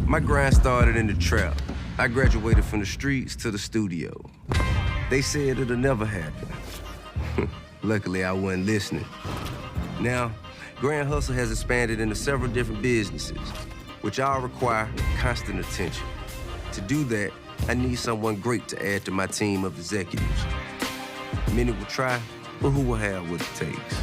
My grind started in the trap. I graduated from the streets to the studio. They said it'll never happen. Luckily, I wasn't listening. Now, Grand Hustle has expanded into several different businesses, which all require constant attention. To do that, I need someone great to add to my team of executives. Many will try, but who will have what it takes?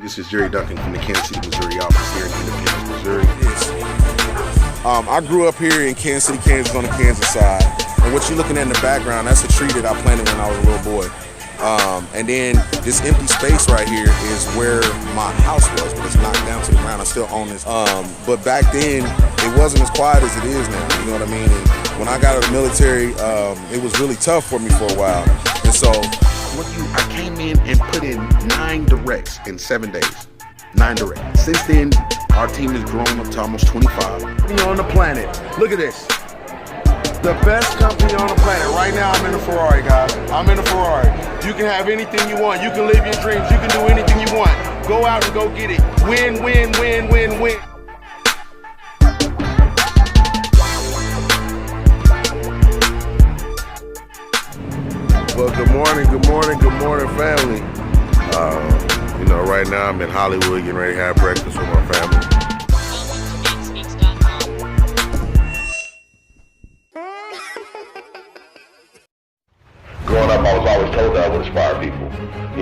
This is Jerry Duncan from the Kansas City, Missouri office here in Independence, Missouri. I grew up here in Kansas City, Kansas on the Kansas side. And what you're looking at in the background, that's a tree that I planted when I was a little boy. And then this empty space right here is where my house was, but it's knocked down to the ground. I still own this. But back then, it wasn't as quiet as it is now, you know what I mean? And when I got out of the military, it was really tough for me for a while. And so I came in and put in 9 directs in 7 days. 9 directs. Since then, our team has grown up to almost 25. On the planet. Look at this. The best company on the planet. Right now, I'm in a Ferrari, guys. I'm in a Ferrari. You can have anything you want. You can live your dreams. You can do anything you want. Go out and go get it. Win, win, win, win, win. Well, good morning, family. Right now I'm in Hollywood getting ready to have breakfast with my family. Growing up, I was always told that I would inspire people.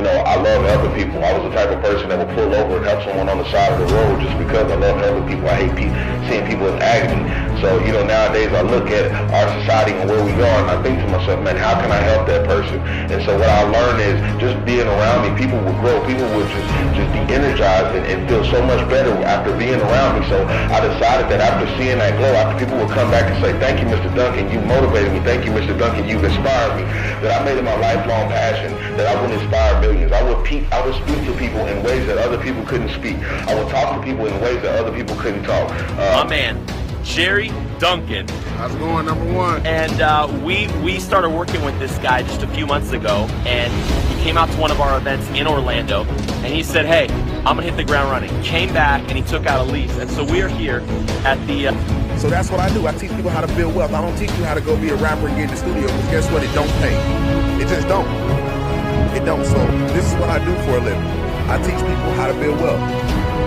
I love helping people. I was the type of person that would pull over and help someone on the side of the road just because I love helping people. I hate seeing people in agony. So, nowadays I look at our society and where we are, and I think to myself, man, how can I help that person? And so what I learned is just being around me, people would grow. People would just be energized and feel so much better after being around me. So I decided that after seeing that glow, after people would come back and say, thank you, Mr. Duncan, you motivated me. Thank you, Mr. Duncan, you've inspired me. That I made it my lifelong passion, that I would inspire millions. I would speak to people in ways that other people couldn't speak. I would talk to people in ways that other people couldn't talk. My man, Jerry Duncan. How's it going, number one? And we started working with this guy just a few months ago, and he came out to one of our events in Orlando, and he said, hey, I'm gonna hit the ground running. Came back, and he took out a lease. And so we're here at the... So that's what I do. I teach people how to build wealth. I don't teach you how to go be a rapper and get in the studio, because guess what? It don't pay. It just don't. It don't. So this is what I do for a living. I teach people how to build wealth.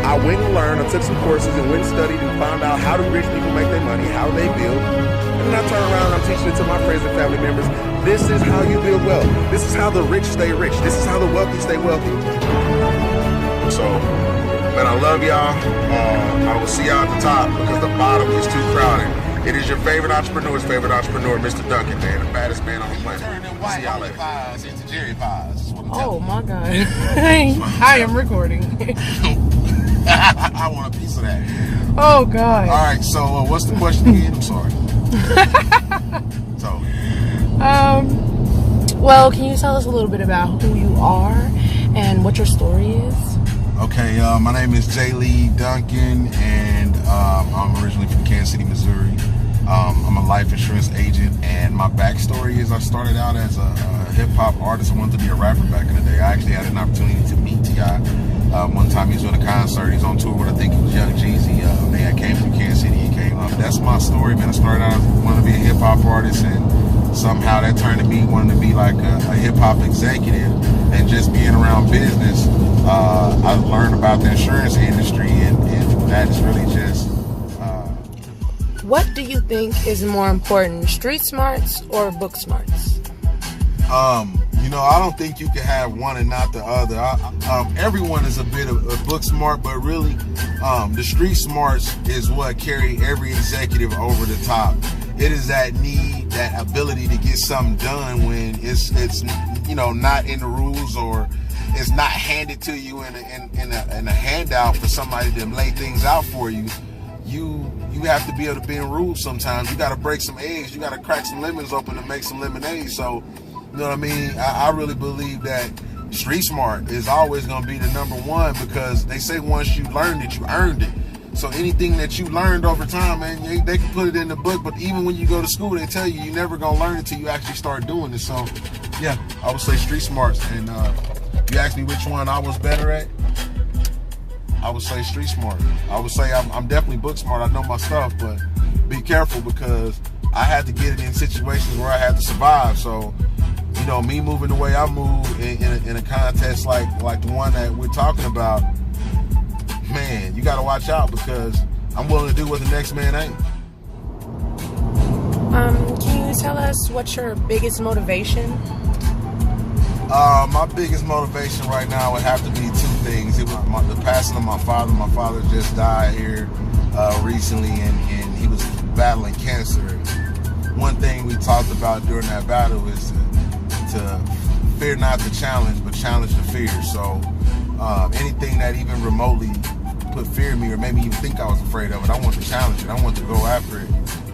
I went and learned, I took some courses and went and studied and found out how do rich people make their money, how they build. And then I turn around and I'm teaching it to my friends and family members. This is how you build wealth. This is how the rich stay rich. This is how the wealthy stay wealthy. So, man, I love y'all. I will see y'all at the top because the bottom is too crowded. It is your favorite entrepreneur's favorite entrepreneur, Mr. Duncan, man, the baddest man on the planet. See y'all later. Into Jerry Pies. Oh my God. I am recording. I want a piece of that. Oh God. All right, so what's the question again? I'm sorry. Well, can you tell us a little bit about who you are and what your story is? Okay, my name is Jaylee Duncan, and I'm originally from Kansas City, Missouri. I'm a life insurance agent, and my backstory is I started out as a hip-hop artist. I wanted to be a rapper back in the day. I actually had an opportunity to meet T.I. One time he was doing a concert. He's on tour with, I think it was Young Jeezy. They had came from Kansas City. He came. That's my story, man. I started out wanting to be a hip-hop artist, and somehow that turned to me wanting to be like a hip-hop executive. And just being around business, I learned about the insurance industry, and that is really just... What do you think is more important, street smarts or book smarts? I don't think you can have one and not the other. Everyone is a bit of a book smart, but really, the street smarts is what carry every executive over the top. It is that need, that ability to get something done when it's not in the rules, or it's not handed to you in a handout for somebody to lay things out for you. You have to be able to bend rules sometimes. You got to break some eggs. You got to crack some lemons open to make some lemonade. So, you know what I mean? I really believe that street smart is always going to be the number one, because they say once you learned it, you earned it. So anything that you learned over time, man, they can put it in the book, but even when you go to school, they tell you you're never gonna learn it until you actually start doing it. So yeah, I would say street smarts. And you asked me which one I was better at, I would say street smart. I would say I'm definitely book smart. I know my stuff, but be careful because I had to get it in situations where I had to survive. So, you know, me moving the way I move in a contest like the one that we're talking about, man, you got to watch out because I'm willing to do what the next man ain't. Can you tell us what's your biggest motivation? My biggest motivation right now would have to be two things. It was the passing of my father. My father just died here recently, and he was battling cancer. One thing we talked about during that battle is to fear not the challenge, but challenge the fear. So anything that even remotely put fear in me or made me even think I was afraid of it, I want to challenge it. I want to go after it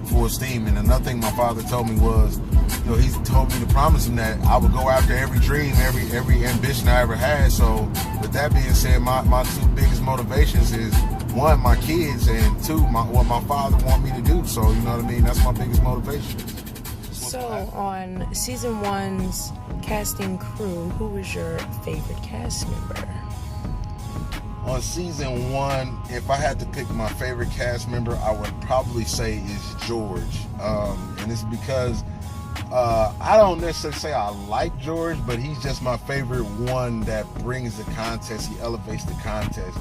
full steam. And another thing my father told me was, you know, he told me to promise him that I would go after every dream, every ambition I ever had. So with that being said, my two biggest motivations is, one, my kids, and two, what my father want me to do. So, you know what I mean? That's my biggest motivation. So on season 1's casting crew, who was your favorite cast member? On season 1, if I had to pick my favorite cast member, I would probably say is George. And it's because I don't necessarily say I like George, but he's just my favorite one that brings the contest. He elevates the contest.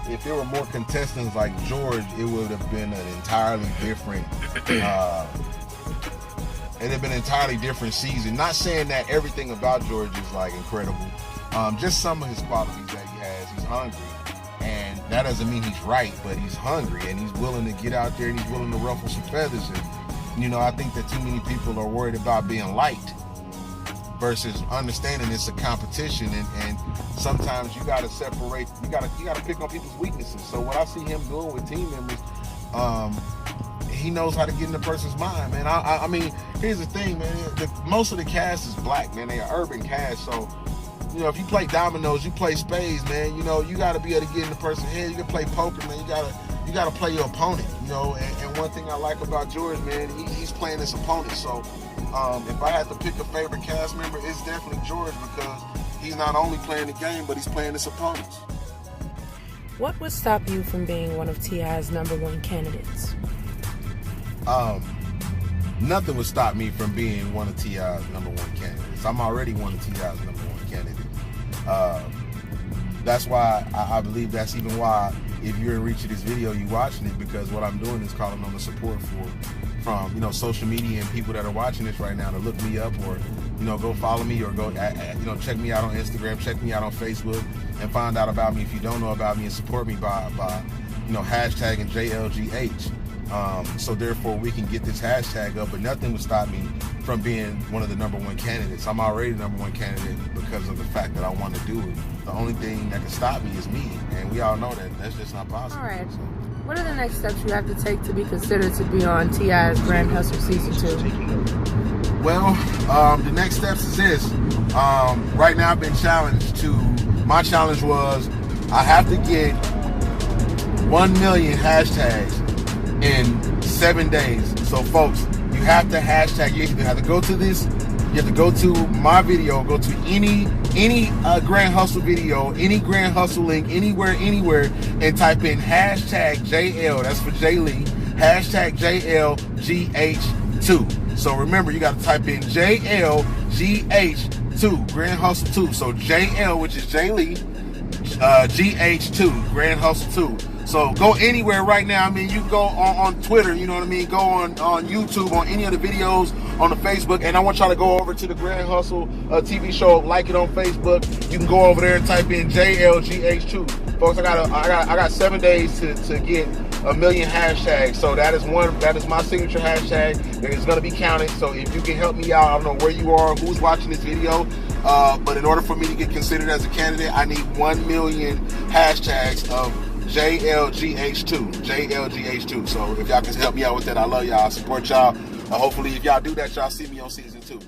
If there were more contestants like George, it would have been an entirely different different season. Not saying that everything about George is like incredible. Just some of his qualities that he has. He's hungry. And that doesn't mean he's right, but he's hungry and he's willing to get out there and he's willing to ruffle some feathers. And, you know, I think that too many people are worried about being liked versus understanding it's a competition. And sometimes you got to separate, you got to pick on people's weaknesses. So what I see him doing with team members, he knows how to get in the person's mind, man. I mean, here's the thing, man. Most of the cast is black, man. They are urban cast, so you know, if you play dominoes, you play spades, man, you know, you got to be able to get in the person's head. You can play poker, man. You got to play your opponent, you know. And one thing I like about George, man, he's playing his opponent. So if I had to pick a favorite cast member, it's definitely George because he's not only playing the game, but he's playing his opponents. What would stop you from being one of T.I.'s #1 candidates? Nothing would stop me from being one of T.I.'s #1 candidates. I'm already one of T.I.'s #1 candidate. That's why I believe that's even why if you're in reach of this video, you watching it, because what I'm doing is calling on the support from, you know, social media and people that are watching this right now to look me up or, you know, go follow me or go, you know, check me out on Instagram, check me out on Facebook and find out about me if you don't know about me and support me by you know, hashtagging JLGH. So therefore we can get this hashtag up, but nothing would stop me from being one of the #1 candidates. I'm already the #1 candidate because of the fact that I want to do it. The only thing that can stop me is me, and we all know that that's just not possible. All right. So. What are the next steps you have to take to be considered to be on T.I.'s Grand Hustle Season 2? Well, the next steps is this. Right now I've been challenged to, my challenge was I have to get 1 million hashtags in 7 days. So folks, you have to hashtag, you have to go to this, you have to go to my video, go to any Grand Hustle video, any Grand Hustle link, anywhere, and type in hashtag JL, that's for Jaylee, hashtag JLGH2. So remember, you got to type in JLGH2, Grand Hustle 2. So JL, which is Jaylee, GH2, Grand Hustle 2. So go anywhere right now. I mean, you can go on Twitter, you know what I mean? Go on YouTube, on any of the videos, on the Facebook. And I want y'all to go over to the Grand Hustle TV show, like it on Facebook. You can go over there and type in JLGH2. Folks, I got 7 days to get 1 million hashtags. So that is my signature hashtag that is gonna be counted. So if you can help me out, I don't know where you are, who's watching this video, but in order for me to get considered as a candidate, I need 1 million hashtags of JLGH2. So if y'all can help me out with that, I love y'all. I support y'all. Hopefully, if y'all do that, y'all see me on season 2.